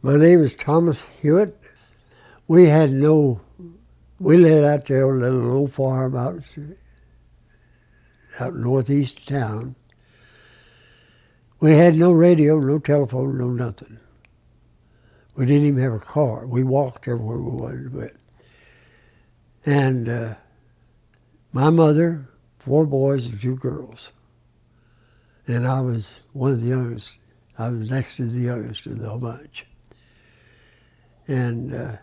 My name is Thomas Huiett. We lived out there on a little old farm out northeast of town. We had no radio, no telephone, no nothing. We didn't even have a car. We walked everywhere we wanted to. And my mother, 4 boys and 2 girls. And I was one of the youngest. I was next to the youngest of the whole bunch. And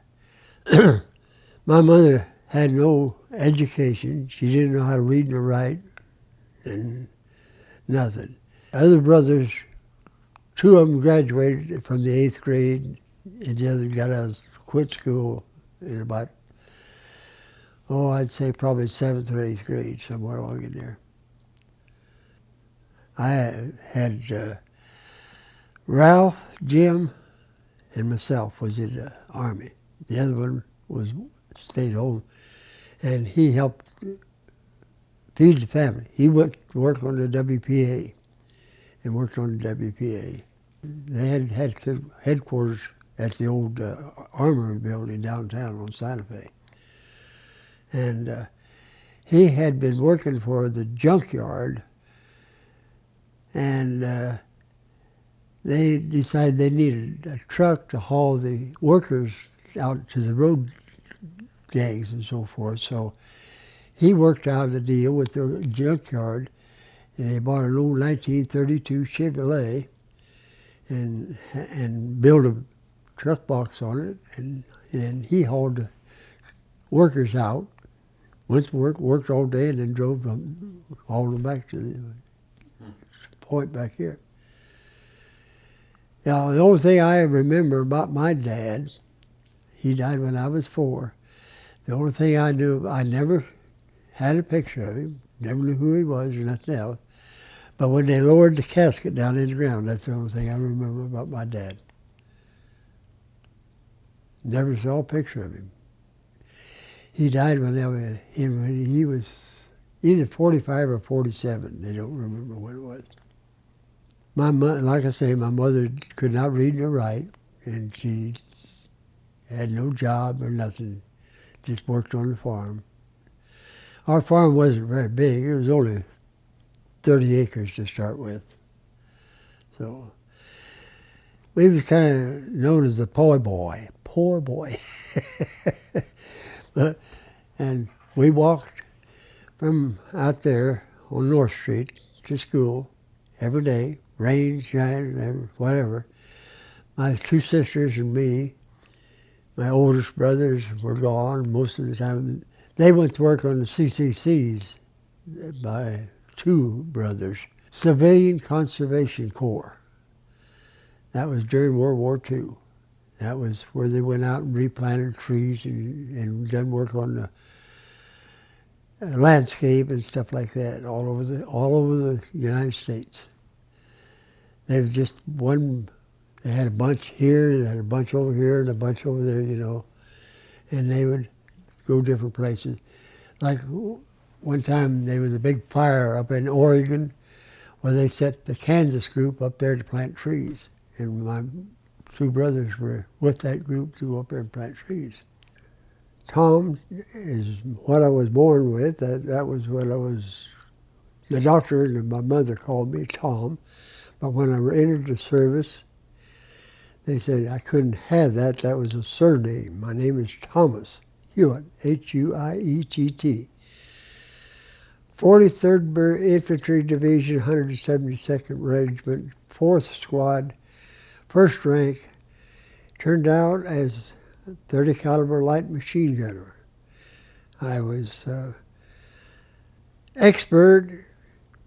my mother had no education. She didn't know how to read and write and nothing. Other brothers, 2 of them graduated from the 8th grade, and the other quit school in about, I'd say probably 7th or 8th grade, somewhere along in there. I had Ralph, Jim, and myself was in the Army. The other one stayed home, and he helped feed the family. He went to work on the WPA and worked on the WPA. They had headquarters at the old armory building downtown on Santa Fe. And he had been working for the junkyard, and they decided they needed a truck to haul the workers out to the road gangs and so forth. So he worked out a deal with the junkyard, and they bought an old 1932 Chevrolet and built a truck box on it, and he hauled the workers out, went to work, worked all day, and then drove them, hauled them back to the point back here. Now, the only thing I remember about my dad, he died when I was 4. The only thing I knew, I never had a picture of him, never knew who he was or nothing else. But when they lowered the casket down in the ground, that's the only thing I remember about my dad. Never saw a picture of him. He died when he was either 45 or 47. They don't remember what it was. Like I say, my mother could not read nor write, and she had no job or nothing, just worked on the farm. Our farm wasn't very big. It was only 30 acres to start with. So we was kind of known as the poor boy. And we walked from out there on North Street to school every day, rain, shine, whatever. My 2 sisters and me, my oldest brothers were gone most of the time. They went to work on the CCCs, my 2 brothers, Civilian Conservation Corps. That was during World War II. That was where they went out and replanted trees and done work on the landscape and stuff like that all over the United States. They was just one. They had a bunch here, they had a bunch over here, and a bunch over there, and they would go different places. Like one time there was a big fire up in Oregon where they set the Kansas group up there to plant trees, and my 2 brothers were with that group to go up there and plant trees. Tom is what I was born with. That was what I was. The doctor and my mother called me Tom, but when I entered the service, they said I couldn't have that. That was a surname. My name is Thomas Huiett, Huiett. 43rd Infantry Division, 172nd Regiment, 4th Squad, 1st rank. Turned out as a 30 caliber light machine gunner. I was expert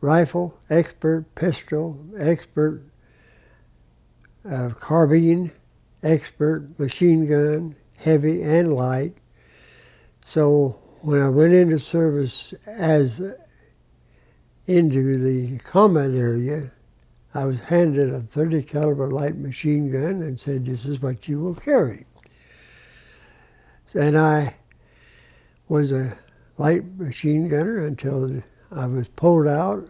rifle, expert pistol, expert carbine, expert machine gun, heavy and light. So when I went into service into the combat area, I was handed a 30 caliber light machine gun and said, "This is what you will carry." And I was a light machine gunner until I was pulled out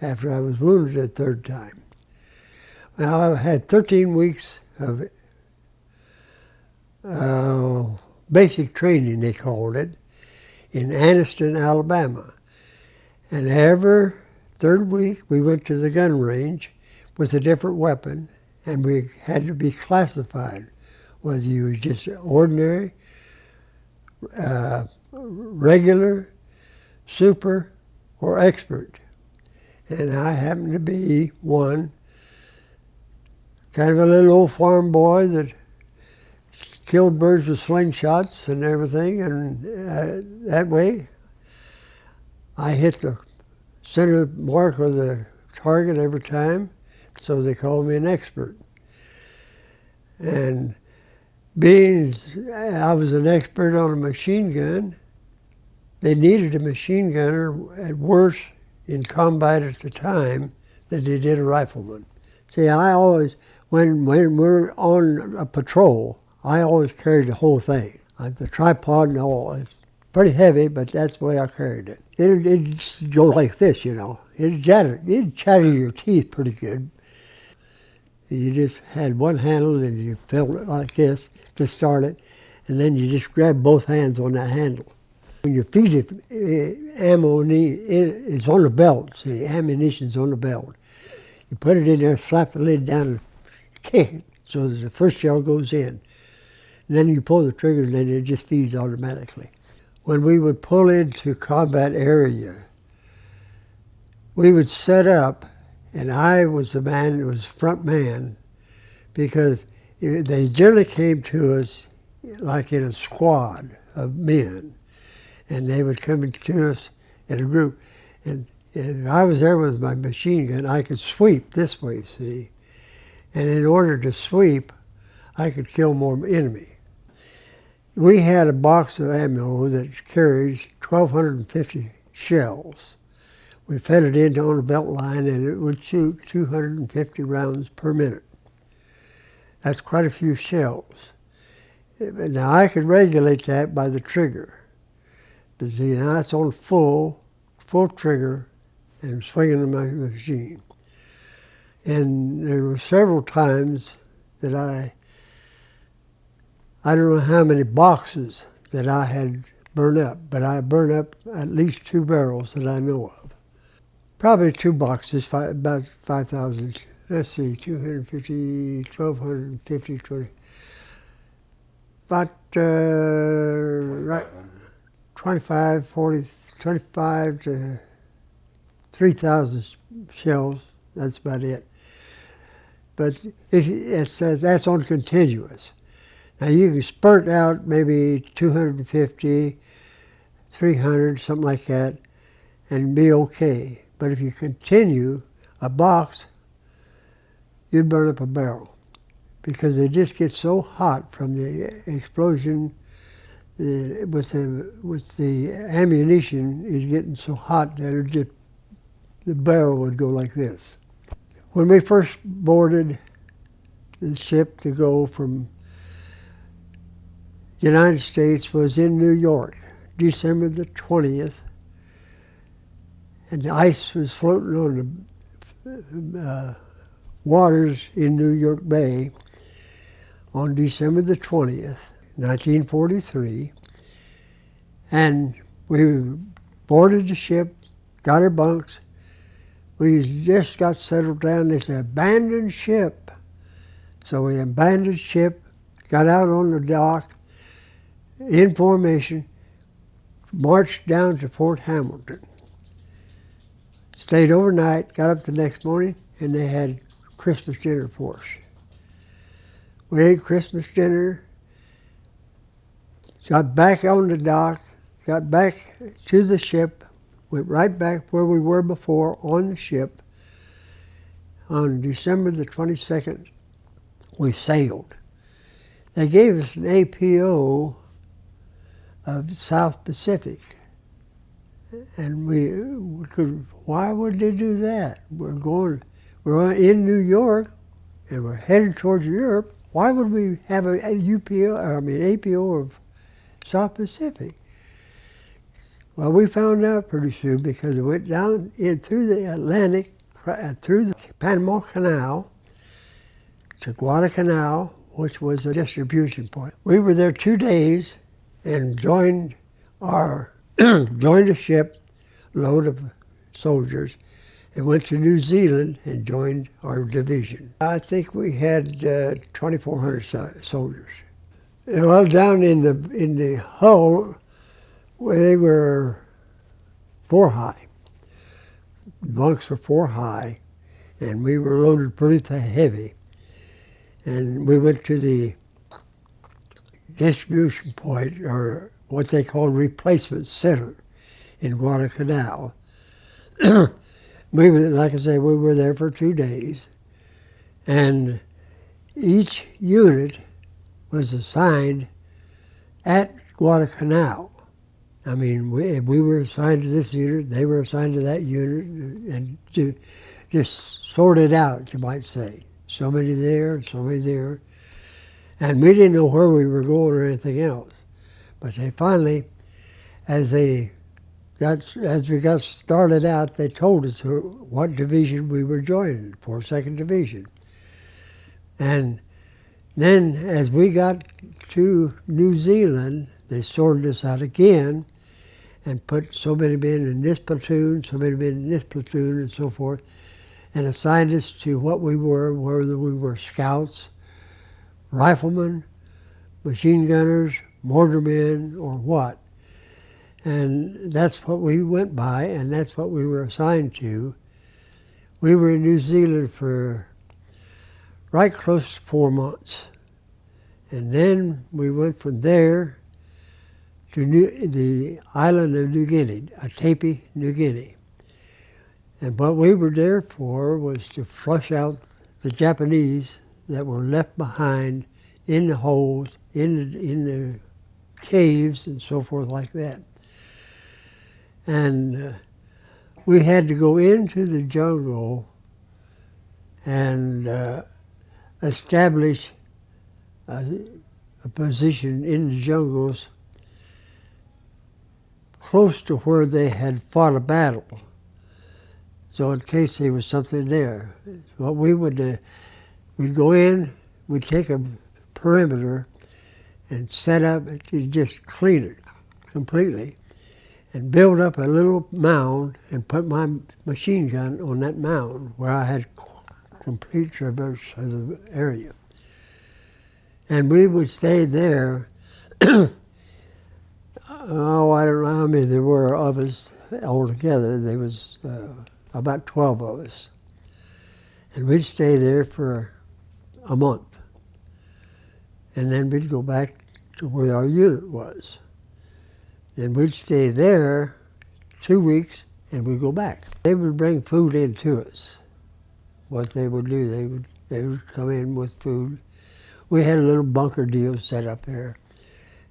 after I was wounded a 3rd time. Now, I had 13 weeks of basic training, they called it, in Anniston, Alabama. And every third week we went to the gun range with a different weapon, and we had to be classified, whether you was just ordinary, regular, super, or expert. And I happened to be one, kind of a little old farm boy that killed birds with slingshots and everything, and that way I hit the center mark of the target every time, so they called me an expert. And being I was an expert on a machine gun, they needed a machine gunner at worse in combat at the time than they did a rifleman. See, I always, when we're on a patrol, I always carried the whole thing. The tripod and all. It's pretty heavy, but that's the way I carried it. It'd just go like this, you know. It'd chatter your teeth pretty good. You just had one handle and you felt it like this to start it, and then you just grab both hands on that handle. When you feed it, ammo is on the belt, see, ammunition's on the belt. You put it in there, slap the lid down, and kick it so that the first shell goes in. And then you pull the trigger and then it just feeds automatically. When we would pull into combat area, we would set up, and I was the man that was front man, because they generally came to us like in a squad of men, and they would come to us in a group. And I was there with my machine gun. I could sweep this way, see? And in order to sweep, I could kill more enemy. We had a box of ammo that carries 1,250 shells. We fed it into on a belt line, and it would shoot 250 rounds per minute. That's quite a few shells. Now I could regulate that by the trigger. But see, now it's on full trigger, and I'm swinging my machine. And there were several times that I don't know how many boxes that I had burned up, but I burned up at least 2 barrels that I know of. Probably 2 boxes, about 5,000, let's see, 250, 1,250, 20, about right, 25, 40, 25 to 3,000 shells, that's about it. But it says that's on continuous. Now you can spurt out maybe 250, 300, something like that, and be okay. But if you continue a box, you'd burn up a barrel, because they just get so hot from the explosion. With the ammunition is getting so hot that the barrel would go like this. When we first boarded the ship to go from United States was in New York, December the 20th, and the ice was floating on the waters in New York Bay on December the 20th, 1943, and we boarded the ship, got our bunks. We just got settled down. They said, abandon ship. So we abandoned ship, got out on the dock, in formation, marched down to Fort Hamilton. Stayed overnight, got up the next morning, and they had Christmas dinner for us. We ate Christmas dinner, got back on the dock, got back to the ship, went right back where we were before on the ship. On December the 22nd, we sailed. They gave us an APO of South Pacific. And we could, why would they do that? We're in New York and we're headed towards Europe. Why would we have a APO of South Pacific? Well, we found out pretty soon, because it went down in through the Atlantic, through the Panama Canal to Guadalcanal, which was a distribution point. We were there 2 days and joined a ship load of soldiers and went to New Zealand and joined our division. I think we had 2,400 soldiers. Well, down in the hull, where they were 4 high. Bunks were 4 high, and we were loaded pretty heavy. And we went to the distribution point, or what they called replacement center in Guadalcanal. Like I say, we were there for 2 days, and each unit was assigned at Guadalcanal. I mean, we were assigned to this unit, they were assigned to that unit, and to just sort it out, you might say. So many there, so many there. And we didn't know where we were going or anything else. But they finally, as we got started out, they told us what division we were joining, 42nd Division. And then as we got to New Zealand, they sorted us out again and put so many men in this platoon, so many men in this platoon, and so forth, and assigned us to what we were, whether we were scouts, riflemen, machine gunners, mortarmen, or what. And that's what we went by, and that's what we were assigned to. We were in New Zealand for right close to 4 months. And then we went from there to the island of New Guinea, Atape, New Guinea. And what we were there for was to flush out the Japanese that were left behind in the holes, in the caves, and so forth like that. And we had to go into the jungle and establish a position in the jungles close to where they had fought a battle. So in case there was something there, what we would we'd go in, we'd take a perimeter and set up to just clean it completely, and build up a little mound and put my machine gun on that mound where I had complete traverse of the area. And we would stay there. Oh, I don't know how many there were of us altogether. There was about 12 of us. And we'd stay there for a month. And then we'd go back to where our unit was. And we'd stay there 2 weeks, and we'd go back. They would bring food in to us. What they would do, they would come in with food. We had a little bunker deal set up there,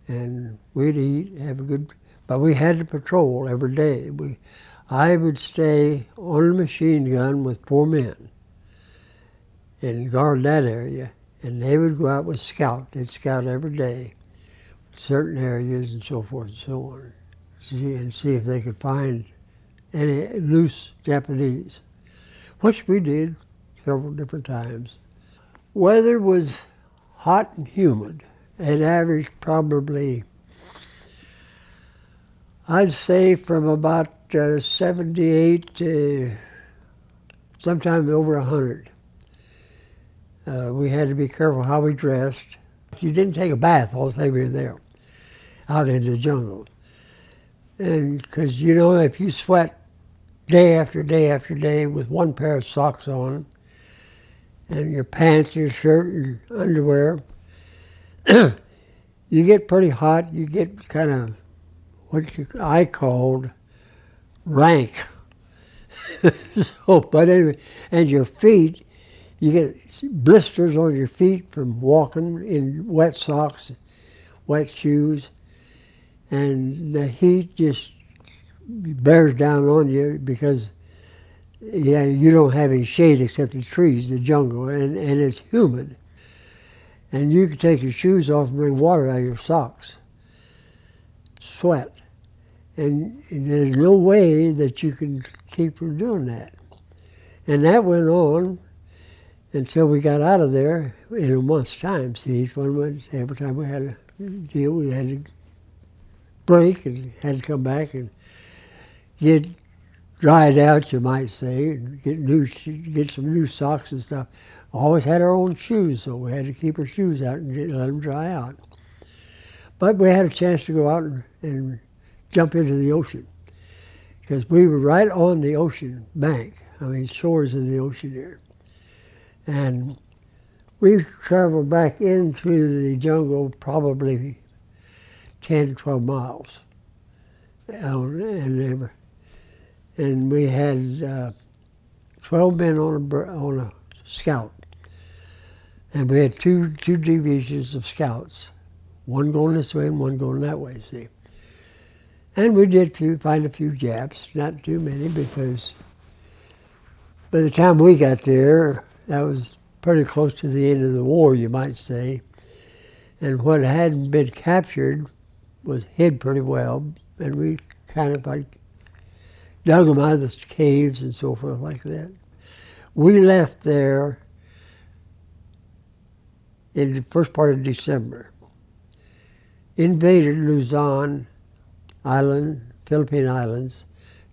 and we'd eat, have a good, but we had to patrol every day. I would stay on the machine gun with 4 men and guard that area, and they would go out with scout. They'd scout every day, certain areas and so forth and so on, and see if they could find any loose Japanese, which we did several different times. Weather was hot and humid. It averaged probably, I'd say, from about 78 to sometimes over 100. We had to be careful how we dressed. You didn't take a bath all the time we were there, out in the jungle. And because, you know, if you sweat day after day after day with one pair of socks on, and your pants, your shirt, and underwear, you get pretty hot. You get kind of what I called rank. But anyway, and your feet, you get blisters on your feet from walking in wet socks, wet shoes, and the heat just bears down on you because you don't have any shade except the trees, the jungle, and it's humid. And you can take your shoes off and bring water out of your socks. Sweat. And there's no way that you can keep from doing that. And that went on. until we got out of there in a month's time. See, every time we had a deal, we had to break and had to come back and get dried out, you might say, and get some new socks and stuff. Always had our own shoes, so we had to keep our shoes out and let them dry out. But we had a chance to go out and jump into the ocean, because we were right on the ocean bank, shores of the ocean there. And we traveled back into the jungle probably 10, 12 miles. And we had 12 men on a scout. And we had two divisions of scouts, one going this way and one going that way, see. And we did find a few Japs, not too many, because by the time we got there, that was pretty close to the end of the war, you might say. And what hadn't been captured was hid pretty well, and we kind of dug them out of the caves and so forth like that. We left there in the first part of December, invaded Luzon Island, Philippine Islands,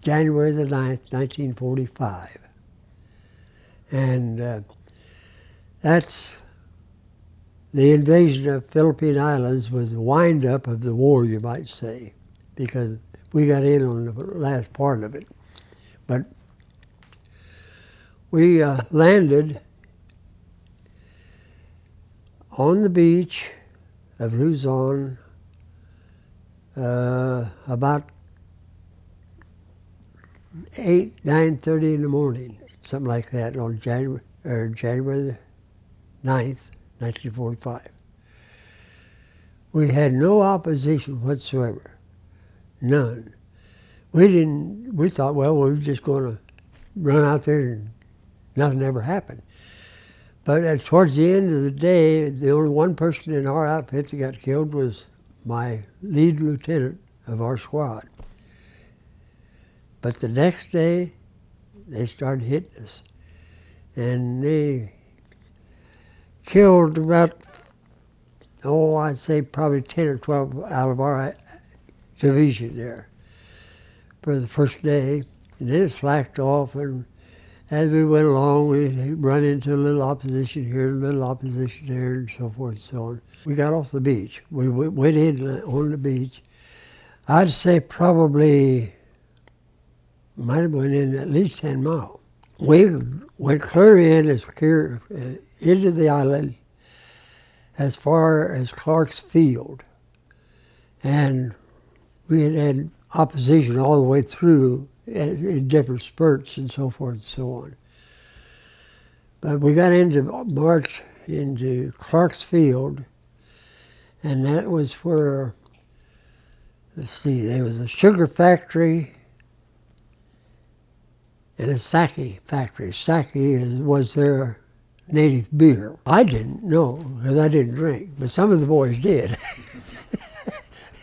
January the 9th, 1945. And that's the invasion of Philippine Islands was the wind-up of the war, you might say, because we got in on the last part of it. But we landed on the beach of Luzon about 9:30 in the morning, something like that, on January the 9th, 1945. We had no opposition whatsoever, none. We thought, well, we were just going to run out there and nothing ever happened. But towards the end of the day, the only one person in our outfit that got killed was my lead lieutenant of our squad. But the next day, they started hitting us. And they killed about, I'd say probably 10 or 12 out of our division there for the first day. And then it slacked off, and as we went along, we'd run into a little opposition here, a little opposition there, and so forth and so on. We got off the beach. We went in on the beach. I'd say probably might have went in at least 10 miles. We went clear into the island as far as Clark's Field. And we had opposition all the way through in different spurts and so forth and so on. But we got march into Clark's Field, and that was where, there was a sugar factory and a sake factory. Sake was their native beer. I didn't know, because I didn't drink, but some of the boys did.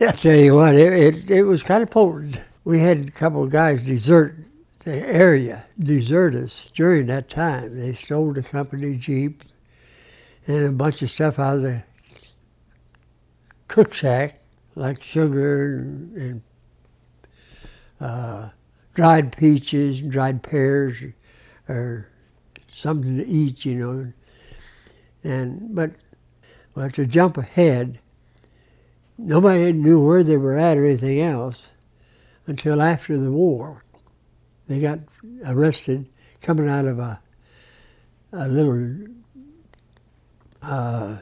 I tell you what, it was kind of potent. We had a couple of guys desert us during that time. They stole the company Jeep and a bunch of stuff out of the cook shack, like sugar and dried peaches and dried pears, or something to eat, But to jump ahead, nobody knew where they were at or anything else until after the war. They got arrested coming out of a little, I'd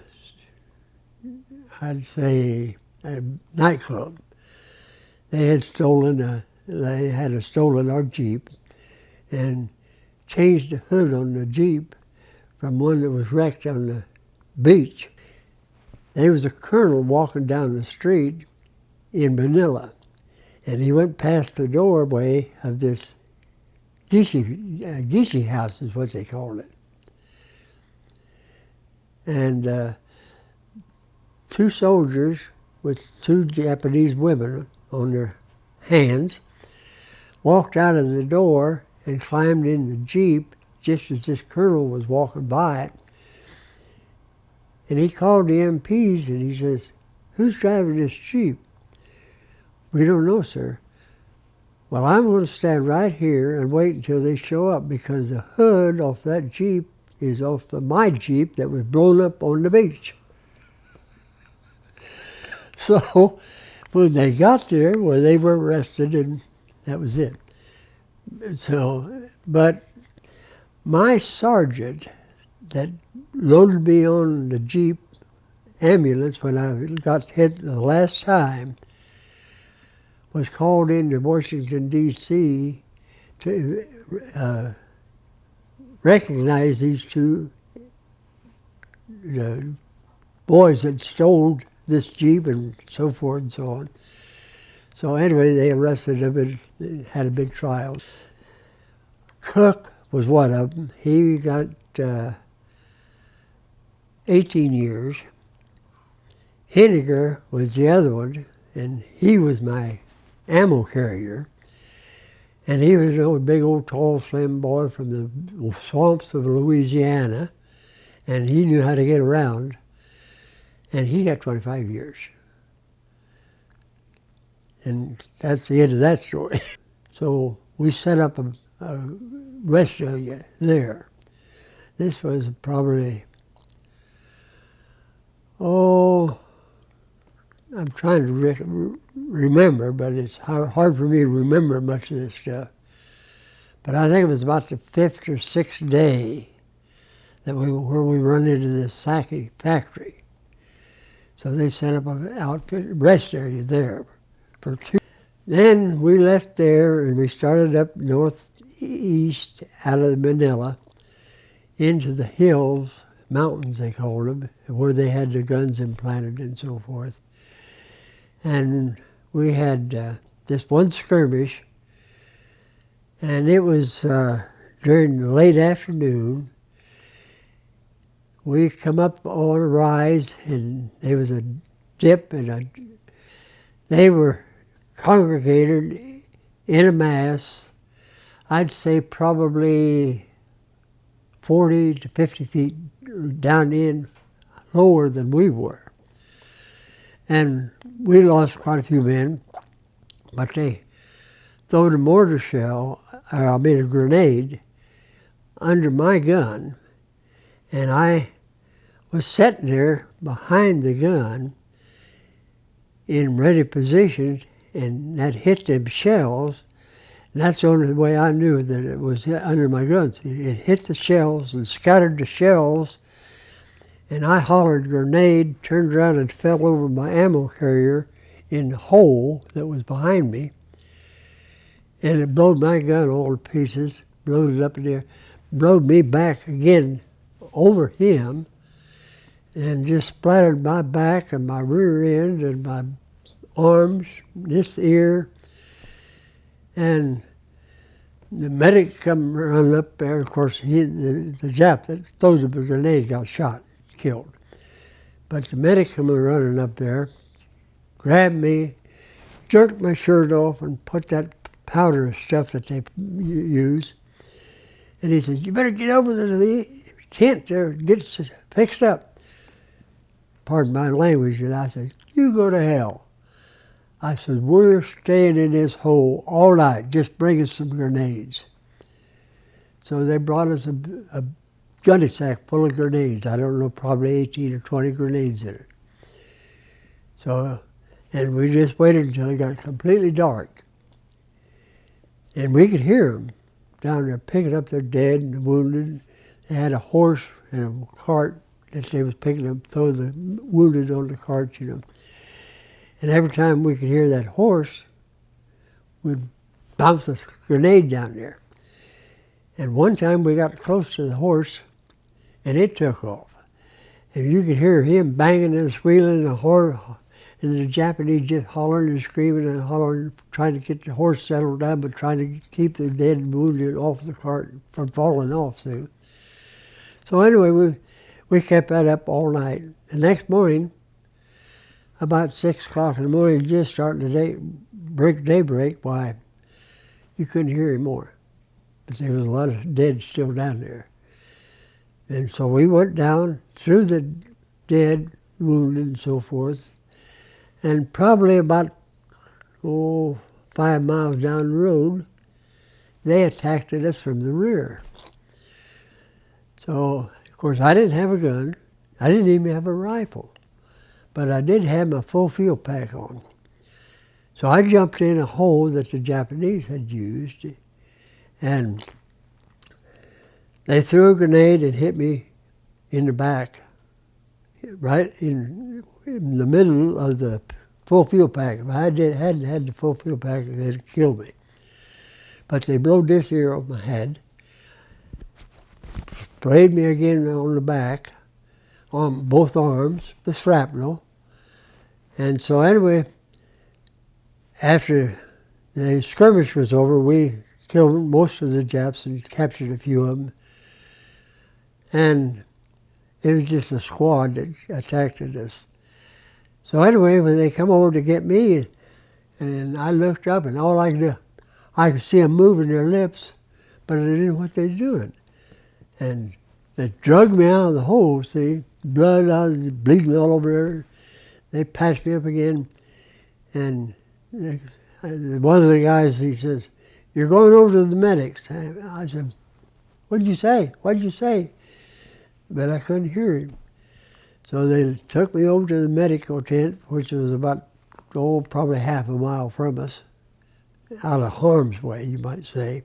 say, a nightclub. They had stolen our Jeep and changed the hood on the Jeep from one that was wrecked on the beach. There was a colonel walking down the street in Manila, and he went past the doorway of this Gishi house is what they called it. And two soldiers with two Japanese women on their hands walked out of the door and climbed in the Jeep just as this colonel was walking by it. And he called the MPs and he says, "Who's driving this Jeep?" "We don't know, sir." "Well, I'm going to stand right here and wait until they show up, because the hood off that Jeep is off of my Jeep that was blown up on the beach." So when they got there, well, they were arrested and that was it. So, but my sergeant that loaded me on the Jeep ambulance when I got hit the last time was called into Washington, D.C. to recognize these two boys that stole this Jeep and so forth and so on. So anyway, they arrested him and had a big trial. Cook was one of them. He got 18 years. Henniger was the other one, and he was my ammo carrier. And he was a big old tall slim boy from the swamps of Louisiana, and he knew how to get around. And he got 25 years. And that's the end of that story. So we set up a rest area there. This was probably, I'm trying to remember, but it's hard for me to remember much of this stuff. But I think it was about the 5th or 6th day that where we run into this Saki factory. So they set up an outfit rest area there for 2. Then we left there and we started up northeast out of Manila into the hills, mountains they called them, where they had the guns implanted and so forth. And we had this one skirmish, and it was during the late afternoon. We come up on a rise, and there was a dip, and they were congregated in a mass, I'd say probably 40 to 50 feet down in, lower than we were. And we lost quite a few men, but they throwed a mortar shell, a grenade, under my gun. And I was sitting there behind the gun in ready position, and that hit them shells. And that's the only way I knew that it was under my gun. It hit the shells and scattered the shells, and I hollered grenade, turned around and fell over my ammo carrier in the hole that was behind me. And it blowed my gun all to pieces, blowed it up in the air, blowed me back again over him, and just splattered my back and my rear end and my arms, this ear. And the medic come running up there. Of course, the Jap that throws up a grenade got shot, killed. But the medic come running up there, grabbed me, jerked my shirt off, and put that powder stuff that they use. And he said, "You better get over to the tent there and get fixed up." Pardon my language. And I said, "You go to hell." I said, "We're staying in this hole all night. Just bring us some grenades." So they brought us a gunny sack full of grenades. I don't know, probably 18 or 20 grenades in it. So, and we just waited until it got completely dark. And we could hear them down there picking up their dead and the wounded. They had a horse and a cart that they was picking up, throw the wounded on the cart, you know. And every time we could hear that horse, we'd bounce a grenade down there. And one time we got close to the horse, and it took off. And you could hear him banging and squealing, and the Japanese just hollering and screaming and hollering, trying to get the horse settled down, but trying to keep the dead and wounded off the cart from falling off soon. So anyway, we kept that up all night. The next morning, about 6 o'clock in the morning, just starting the daybreak, why, you couldn't hear him more. but there was a lot of dead still down there. And so we went down through the dead, wounded, and so forth, and probably about 5 miles down the road, they attacked us from the rear. So, of course, I didn't have a gun. I didn't even have a rifle. But I did have my full field pack on. So I jumped in a hole that the Japanese had used, and they threw a grenade and hit me in the back, right in the middle of the full field pack. If I hadn't had the full field pack, they'd killed me. But they blew this ear off my head, sprayed me again on the back, on both arms, with shrapnel. And so anyway, after the skirmish was over, we killed most of the Japs and captured a few of them. And it was just a squad that attacked us. So anyway, when they come over to get me, and I looked up, and all I could see them moving their lips, but I didn't know what they was doing. And they dragged me out of the hole, see, blood out, bleeding all over there. They patched me up again, and one of the guys, he says, "You're going over to the medics." I said, "What'd you say? What'd you say?" But I couldn't hear him. So they took me over to the medical tent, which was about, probably half a mile from us, out of harm's way, you might say.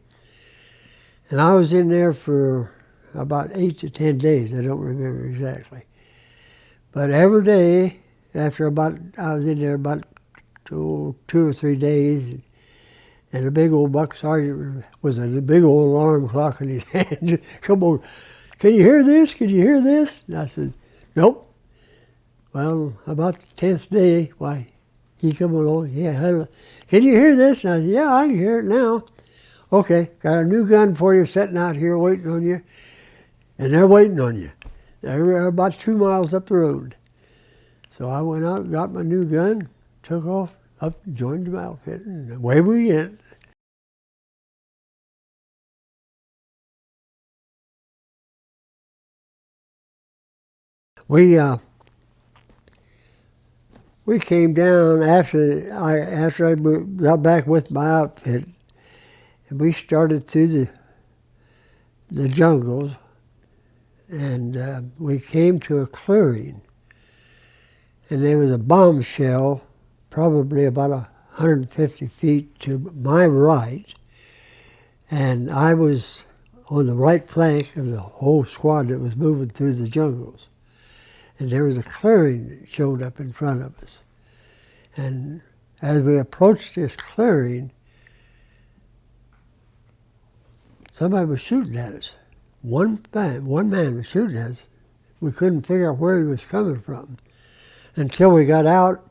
And I was in there for about 8 to 10 days. I don't remember exactly. But every day, I was in there about 2 or 3 days, and a big old buck sergeant was a big old alarm clock in his hand. "Come on, can you hear this? Can you hear this?" And I said, "Nope." Well, about the 10th day, why, he come along, "Yeah, hello. Can you hear this?" And I said, "Yeah, I can hear it now." "Okay, got a new gun for you sitting out here waiting on you." And they're waiting on you. They're about 2 miles up the road. So I went out, got my new gun, took off, up, joined the outfit, and away we went. We came down after I got back with my outfit, and we started through the jungles, and we came to a clearing, and there was a bombshell, probably about 150 feet to my right, and I was on the right flank of the whole squad that was moving through the jungles. And there was a clearing that showed up in front of us. And as we approached this clearing, somebody was shooting at us. One man was shooting at us. We couldn't figure out where he was coming from until we got out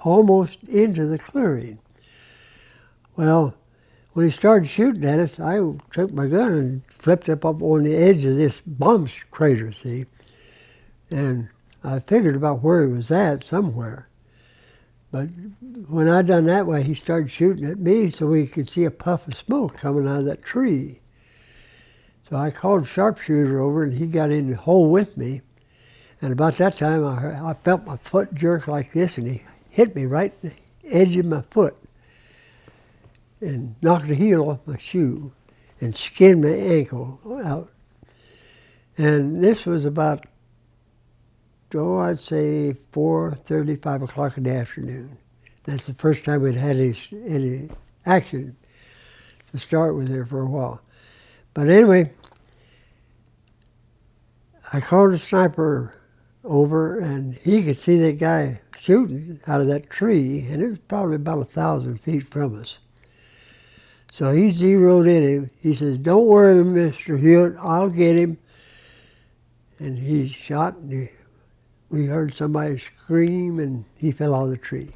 almost into the clearing. Well, when he started shooting at us, I took my gun and flipped up on the edge of this bomb crater, see? And I figured about where he was at somewhere. But when I done that way, he started shooting at me so we could see a puff of smoke coming out of that tree. So I called sharpshooter over, and he got in the hole with me. And about that time, I felt my foot jerk like this, and he hit me right in the edge of my foot and knocked the heel off my shoe and skinned my ankle out. And this was about, I'd say 4:30, 5 o'clock in the afternoon. That's the first time we'd had any action to start with there for a while. But anyway, I called a sniper over, and he could see that guy shooting out of that tree, and it was probably about 1,000 feet from us. So he zeroed in him. He says, "Don't worry, Mr. Huiett, I'll get him." And he shot, and we heard somebody scream, and he fell out of the tree.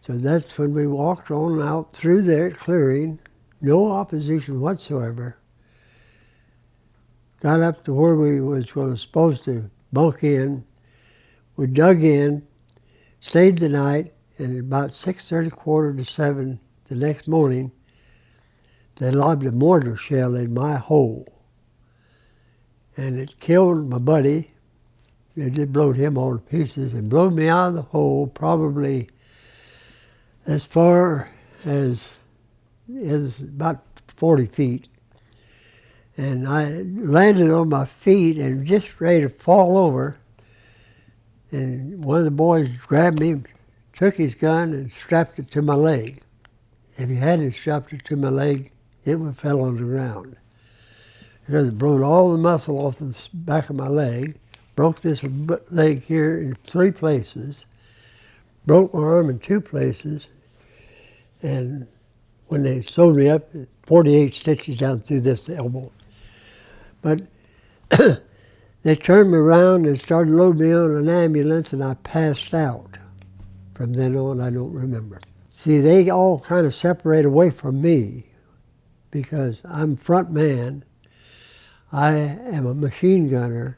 So that's when we walked on out through that clearing, no opposition whatsoever. Got up to where we was supposed to bunk in. We dug in, stayed the night, and at about 6:30, 6:45 the next morning, they lobbed a mortar shell in my hole. And it killed my buddy. It just blowed him all to pieces and blew me out of the hole probably as far as about 40 feet. And I landed on my feet and just ready to fall over. And one of the boys grabbed me, took his gun and strapped it to my leg. If he hadn't strapped it to my leg, it would have fell on the ground. Because it broke all the muscle off the back of my leg, broke this leg here in 3 places, broke my arm in 2 places, and when they sewed me up, 48 stitches down through this elbow. But they turned me around and started loading me on an ambulance, and I passed out. From then on, I don't remember. See, they all kind of separate away from me because I'm front man. I am a machine gunner,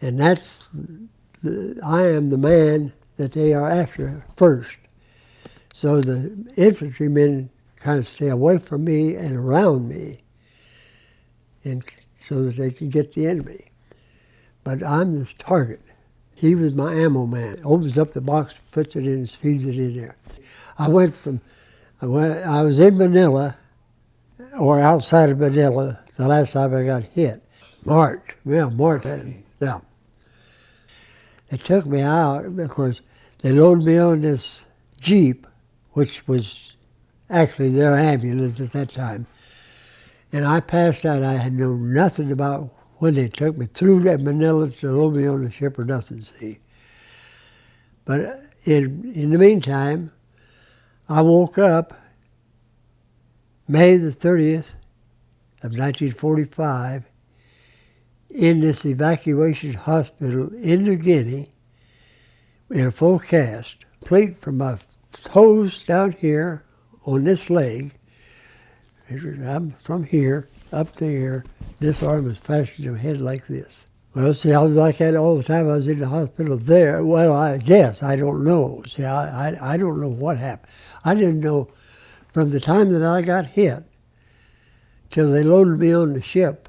and I am the man that they are after first. So the infantrymen kind of stay away from me and around me, and so that they can get the enemy. But I'm this target. He was my ammo man. Opens up the box, puts it in, feeds it in there. I was in Manila, or outside of Manila, the last time I got hit. March. Yeah. They took me out, of course, they loaded me on this Jeep, which was actually their ambulance at that time. And I passed out. I had known nothing about when they took me through that Manila to load me on the ship or nothing, see. But in the meantime, I woke up May the 30th of 1945 in this evacuation hospital in New Guinea in a full cast, complete from my toes down here on this leg. I'm from here up to here. This arm is fastened to my head like this. Well, see, I was like that all the time I was in the hospital there. Well, I guess, I don't know. See, I don't know what happened. I didn't know from the time that I got hit till they loaded me on the ship.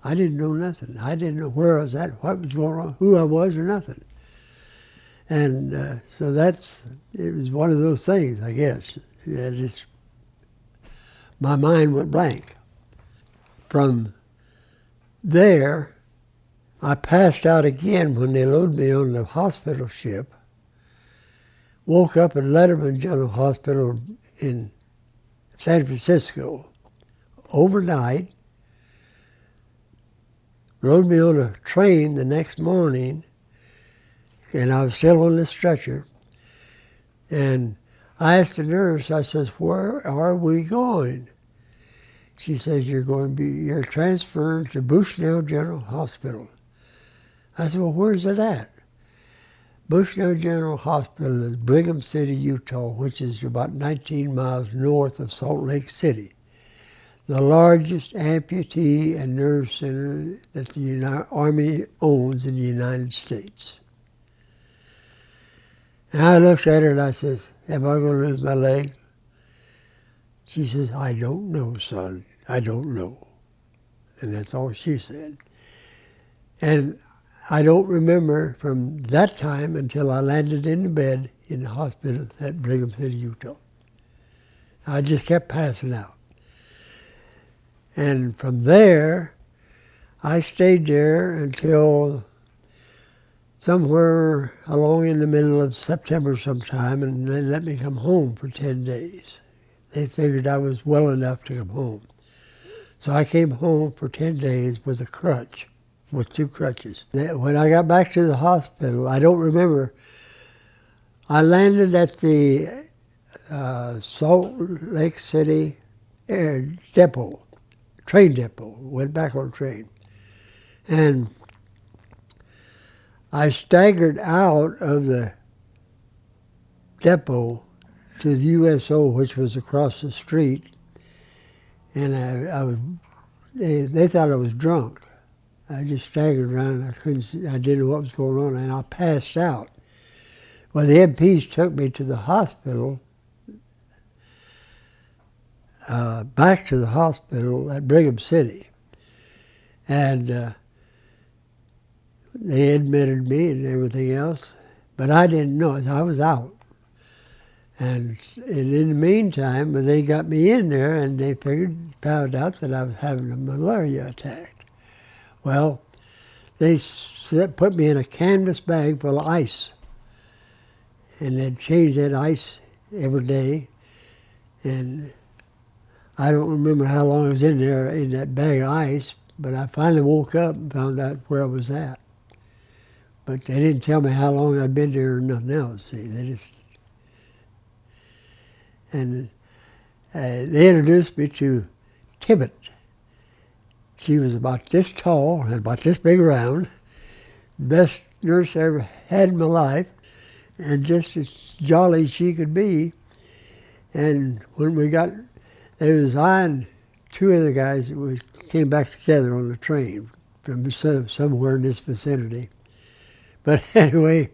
I didn't know nothing. I didn't know where I was at, what was going on, who I was, or nothing. And so it was one of those things, I guess. My mind went blank. From there, I passed out again when they loaded me on the hospital ship. Woke up at Letterman General Hospital in San Francisco overnight. Loaded me on a train the next morning, and I was still on the stretcher. And I asked the nurse, I says, where are we going? She says, you're transferred to Bushnell General Hospital. I said, well, where's it at? Bushnell General Hospital is Brigham City, Utah, which is about 19 miles north of Salt Lake City, the largest amputee and nerve center that the Army owns in the United States. And I looked at her and I says, am I going to lose my leg? She says, I don't know, son. I don't know. And that's all she said. And I don't remember from that time until I landed in the bed in the hospital at Brigham City, Utah. I just kept passing out. And from there, I stayed there until somewhere along in the middle of September sometime, and they let me come home for 10 days. They figured I was well enough to come home. So I came home for 10 days with a crutch, with 2 crutches. When I got back to the hospital, I don't remember, I landed at the Salt Lake City depot, train depot, went back on train. And I staggered out of the depot to the USO, which was across the street, and they thought I was drunk. I just staggered around, I couldn't see, I didn't know what was going on, and I passed out. Well, the MPs took me to the hospital back to the hospital at Brigham City. And they admitted me and everything else, but I didn't know it. I was out. And in the meantime, when they got me in there, and they found out that I was having a malaria attack. Well, they put me in a canvas bag full of ice, and they'd change that ice every day. And I don't remember how long I was in there in that bag of ice, but I finally woke up and found out where I was at. But they didn't tell me how long I'd been there or nothing else. See, they just. And they introduced me to Tibbet. She was about this tall and about this big around. Best nurse I ever had in my life, and just as jolly as she could be. And when we got, there was I and two other guys that we came back together on the train from somewhere in this vicinity. But anyway,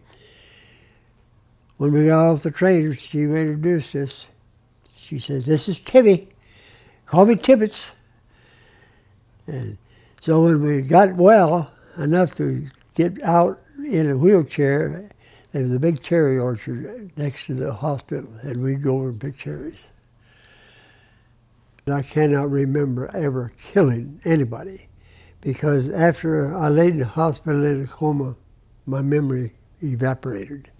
when we got off the train, she introduced us. She says, "This is Tibby. Call me Tibbets." And so when we got well enough to get out in a wheelchair, there was a big cherry orchard next to the hospital, and we'd go over and pick cherries. I cannot remember ever killing anybody, because after I laid in the hospital in a coma, my memory evaporated.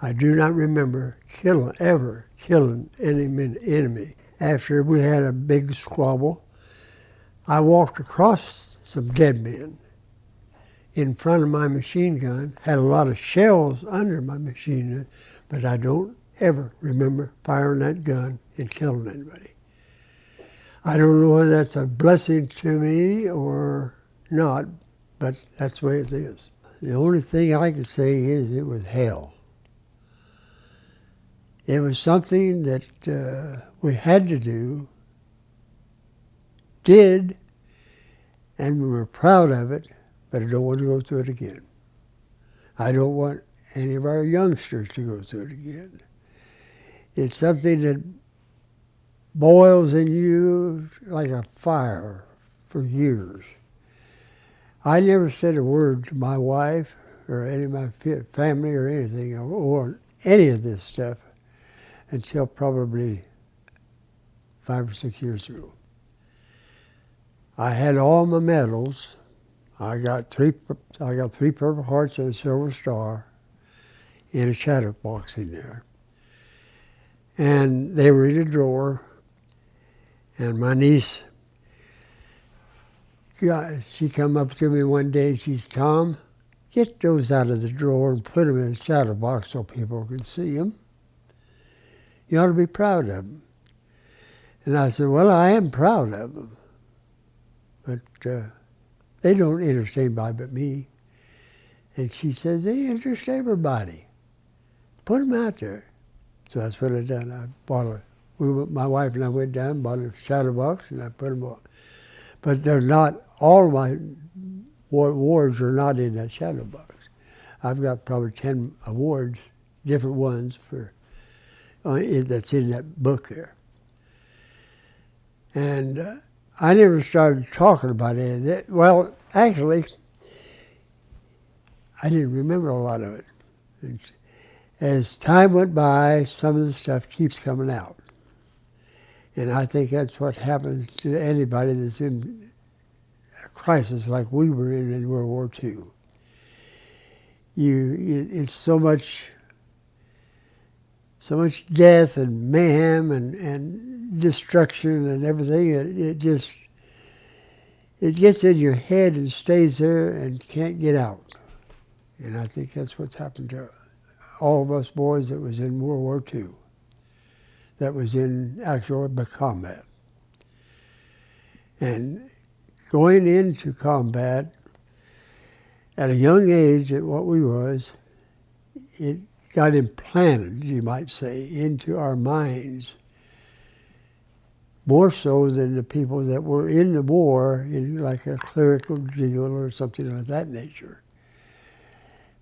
I do not remember ever killing any enemy. After we had a big squabble, I walked across some dead men in front of my machine gun, had a lot of shells under my machine gun, but I don't ever remember firing that gun and killing anybody. I don't know whether that's a blessing to me or not, but that's the way it is. The only thing I can say is it was hell. It was something that we had to do, did, and we were proud of it, but I don't want to go through it again. I don't want any of our youngsters to go through it again. It's something that boils in you like a fire for years. I never said a word to my wife or any of my family or anything or any of this stuff until probably 5 or 6 years ago. I had all my medals. I got three Purple Hearts and a Silver Star in a shadow box in there. And they were in a drawer. And my niece, she come up to me one day, she said, "Tom, get those out of the drawer and put them in a shadow box so people can see them. You ought to be proud of them." And I said, "Well, I am proud of them, but they don't interest anybody but me." And she said, "They interest everybody. Put them out there." So that's what I done. I bought my wife and I went down and bought a shadow box, and I put them on. But they're not, all my awards are not in that shadow box. I've got probably 10 awards, different ones for that's in that book there. And I never started talking about any of that. Well, actually, I didn't remember a lot of it. As time went by, some of the stuff keeps coming out. And I think that's what happens to anybody that's in a crisis like we were in World War II. It's so much death and mayhem and destruction and everything. It gets in your head and stays there and can't get out. And I think that's what's happened to all of us boys that was in World War II, that was in actual combat. And going into combat at a young age at what we was, it got implanted, you might say, into our minds, more so than the people that were in the war in like a clerical deal or something of that nature.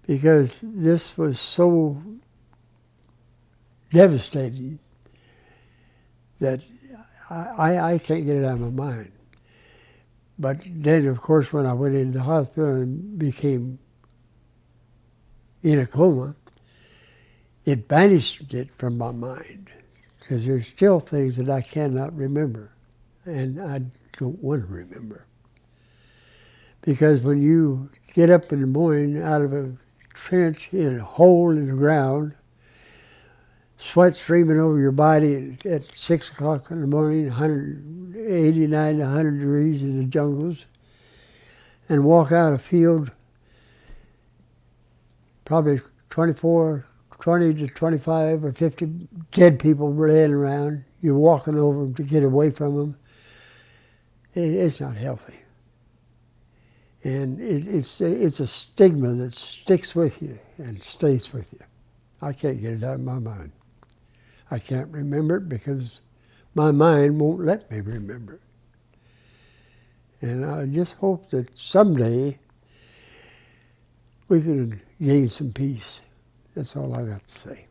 Because this was so devastating that I can't get it out of my mind. But then, of course, when I went into the hospital and became in a coma, it banished it from my mind, because there's still things that I cannot remember, and I don't want to remember. Because when you get up in the morning out of a trench in a hole in the ground, sweat streaming over your body at 6 o'clock in the morning, 189 to 100 degrees in the jungles, and walk out a field, probably 20 to 25 or 50 dead people laying around. You're walking over them to get away from them. It's not healthy. And it's a stigma that sticks with you and stays with you. I can't get it out of my mind. I can't remember it because my mind won't let me remember it. And I just hope that someday we can gain some peace. That's all I got to say.